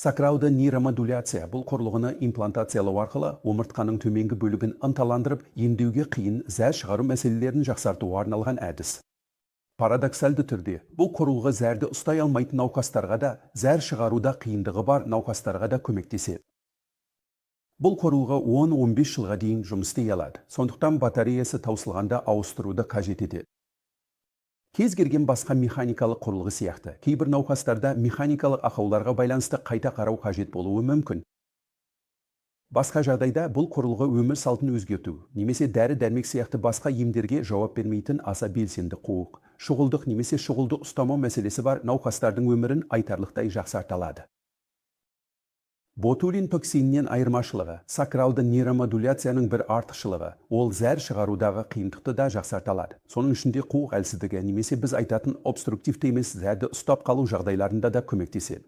Сакрауды нейромодуляция бұл құрылғыны имплантациялау арқылы омыртқаның төменгі бөлігін ынталандырып, емдеуге қиын зәр шығару мәселелерін жақсартуға арналған әдіс. Парадоксалды түрде, бұл құрылғы зәрді ұстай алмайтын науқастарға да, зәр шығаруда қиындығы бар науқастарға да көмектеседі. Бұл құрылғы 10-15 жылға дейін жұмыс істей алады, сондықтан батареясы таусылғанда ауыстыруды қажет етеді. Кез келген басқа механикалық құрылғы сияқты, кейбір науқастарда механикалық ақауларға байланысты қайта қарау қажет болуы мүмкін. Басқа жағдайда бұл құрылғы өмір салтын өзгерту, немесе дәрі-дәрмек сияқты басқа емдерге жауап бермейтін аса белсенді қуық, шұғылдық немесе шұғылды ұстамау мәселесі бар науқастардың өмірін айтарлықтай жақсарта алады. Ботулин токсинінен айырмашылығы, сакралды нейромодуляцияның бір артықшылығы, ол зәр шығарудағы қиындықты да жақсарта алады. Соның ішінде қуық әлсіздігі немесе біз айтатын обструктивті емес зәрді ұстап қалу жағдайларында да көмектеседі.